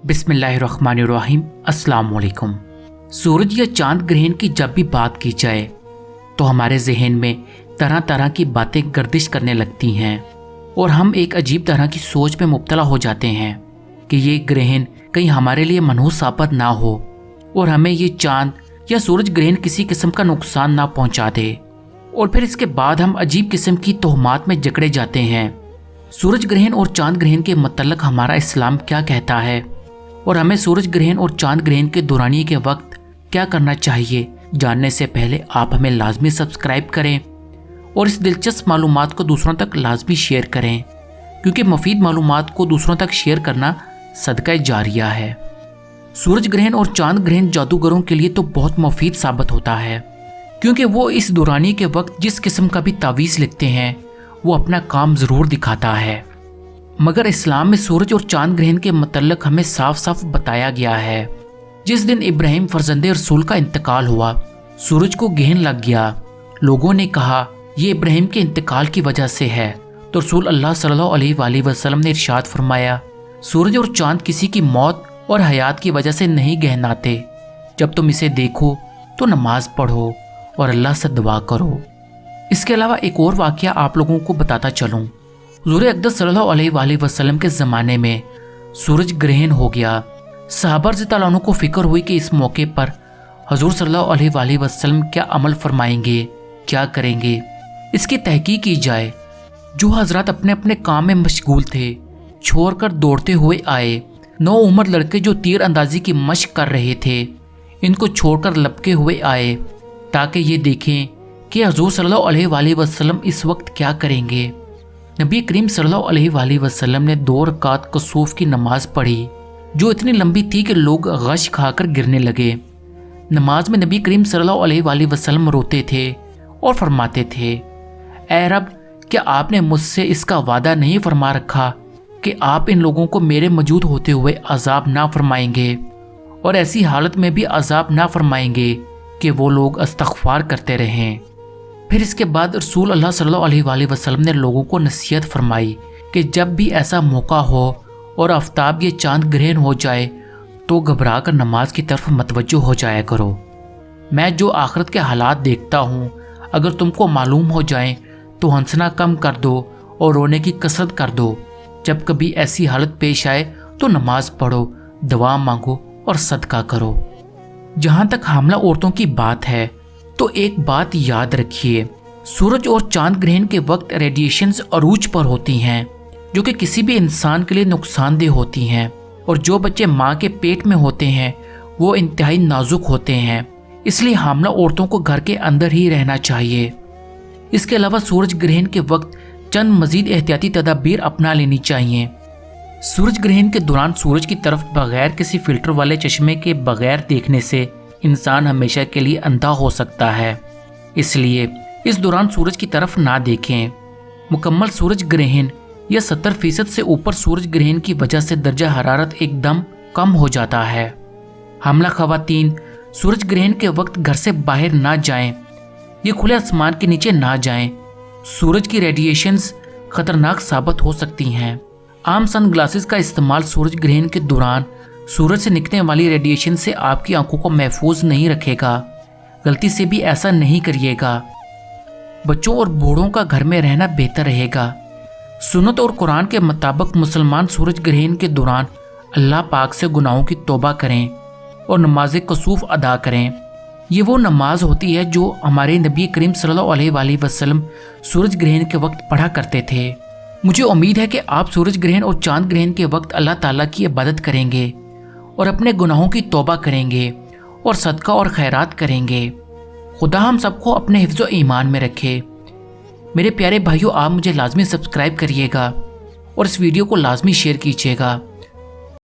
बिस्मिल्लाहिर्रहमानिर्रहीम। अस्सलाम वालेकुम। सूरज या चांद ग्रहण की जब भी बात की जाए तो हमारे जहन में तरह तरह की बातें गर्दिश करने लगती हैं और हम एक अजीब तरह की सोच में मुब्तला हो जाते हैं कि ये ग्रहण कहीं हमारे लिए मनहूस साबित ना हो और हमें ये चांद या सूरज ग्रहण किसी किस्म का नुकसान ना पहुंचा दे। और फिर इसके बाद हम अजीब किस्म की तोहमात में जकड़े जाते हैं। सूरज ग्रहण और चांद ग्रहण के मतलब हमारा इस्लाम क्या कहता है और हमें सूरज ग्रहण और चांद ग्रहण के दौरानिए के वक्त क्या करना चाहिए, जानने से पहले आप हमें लाजमी सब्सक्राइब करें और इस दिलचस्प मालूमात को दूसरों तक लाजमी शेयर करें, क्योंकि मुफीद मालूमात को दूसरों तक शेयर करना सदका जारिया है। सूरज ग्रहण और चांद ग्रहण जादूगरों के लिए तो बहुत मुफीद साबित होता है, क्योंकि वो इस दौरानिए के वक्त जिस किस्म का भी तावीज़ लिखते हैं वो अपना काम ज़रूर दिखाता है। मगर इस्लाम में सूरज और चांद ग्रहण के मतलब हमें साफ साफ बताया गया है। जिस दिन इब्राहिम फर्जंदे रसूल का इंतकाल हुआ, सूरज को ग्रहण लग गया। लोगों ने कहा ये इब्राहिम के इंतकाल की वजह से है, तो रसूल अल्लाह सल्लल्लाहु अलैहि वसल्लम ने इरशाद फरमाया, सूरज और चांद किसी की मौत और हयात की वजह से नहीं गहनाते। जब तुम इसे देखो तो नमाज पढ़ो और अल्लाह से दुआ करो। इसके अलावा एक और वाक़या आप लोगों को बताता चलूँ। हुज़ूर अक़दस सल्लल्लाहु अलैहि वसल्लम के ज़माने में सूरज ग्रहण हो गया। सहाबा रज़ियल्लाहु अन्हुम को फिक्र हुई कि इस मौके पर हुज़ूर सल्लल्लाहु अलैहि वसल्लम क्या अमल फरमाएंगे, क्या करेंगे, इसकी तहकीक की जाए। जो हज़रात अपने अपने काम में मशगूल थे छोड़कर दौड़ते हुए आए। 9 उम्र लड़के जो तीर अंदाजी की मशक कर रहे थे, इनको छोड़कर लपके हुए आए ताकि ये देखें कि हुज़ूर सल्लल्लाहु अलैहि वसल्लम इस वक्त क्या करेंगे। नबी करीम सल्लल्लाहु अलैहि वसल्लम ने 2 रकात कसूफ की नमाज पढ़ी, जो इतनी लंबी थी कि लोग गश खाकर गिरने लगे। नमाज में नबी करीम सल्लल्लाहु अलैहि वसल्लम रोते थे और फरमाते थे, ऐ रब, क्या आपने मुझसे इसका वादा नहीं फरमा रखा कि आप इन लोगों को मेरे मौजूद होते हुए अजाब ना फरमाएंगे और ऐसी हालत में भी अजाब ना फरमाएंगे कि वो लोग इस्तग़फ़ार करते रहें। फिर इसके बाद रसूल अल्लाह सल्लल्लाहु अलैहि वसल्लम ने लोगों को नसीहत फरमाई कि जब भी ऐसा मौका हो और आफ्ताब ये चांद ग्रहण हो जाए तो घबरा कर नमाज की तरफ मतवज्जो हो जाया करो। मैं जो आखिरत के हालात देखता हूँ, अगर तुमको मालूम हो जाएं तो हंसना कम कर दो और रोने की कसरत कर दो। जब कभी ऐसी हालत पेश आए तो नमाज पढ़ो, दुआ मांगो और सदका करो। जहाँ तक हामला औरतों की बात है तो एक बात याद रखिए, सूरज और चांद ग्रहण के वक्त रेडिएशंस अरूज पर होती हैं, जो कि किसी भी इंसान के लिए नुकसानदेह होती हैं। और जो बच्चे माँ के पेट में होते हैं वो इंतहाई नाजुक होते हैं, इसलिए हामला औरतों को घर के अंदर ही रहना चाहिए। इसके अलावा सूरज ग्रहण के वक्त चंद मजीद एहतियाती तदाबीर अपना लेनी चाहिए। सूरज ग्रहण के दौरान सूरज की तरफ बगैर किसी फिल्टर वाले चश्मे के बगैर देखने से इंसान हमेशा के लिए अंधा हो सकता है, इसलिए इस दौरान सूरज की तरफ ना देखें। मुकम्मल सूरज ग्रहण या 70% से ऊपर सूरज ग्रहण की वजह से दर्जा हरारत एकदम कम हो जाता है। हामला खवातीन सूरज ग्रहण के वक्त घर से बाहर ना जाएं, ये खुले आसमान के नीचे ना जाएं। सूरज की रेडिएशंस खतरनाक साबित हो सकती हैं। आम सन ग्लासेस का इस्तेमाल सूरज ग्रहण के दौरान सूरज से निकलने वाली रेडिएशन से आपकी आंखों को महफूज नहीं रखेगा। गलती से भी ऐसा नहीं करिएगा। बच्चों और बूढ़ों का घर में रहना बेहतर रहेगा। सुन्नत और कुरान के मुताबिक मुसलमान सूरज ग्रहण के दौरान अल्लाह पाक से गुनाहों की तौबा करें और नमाज कसूफ अदा करें। ये वो नमाज होती है जो हमारे नबी करीम सल्लल्लाहु अलैहि वसल्लम सूरज ग्रहण के वक्त पढ़ा करते थे। मुझे उम्मीद है कि आप सूरज ग्रहण और चांद ग्रहण के वक्त अल्लाह ताला की इबादत करेंगे और अपने गुनाहों की तौबा करेंगे और सदका और खैरात करेंगे। खुदा हम सबको अपने हिफ्ज़ व ईमान में रखे। मेरे प्यारे भाइयों, आप मुझे लाजमी सब्सक्राइब करिएगा और इस वीडियो को लाजमी शेयर कीजिएगा।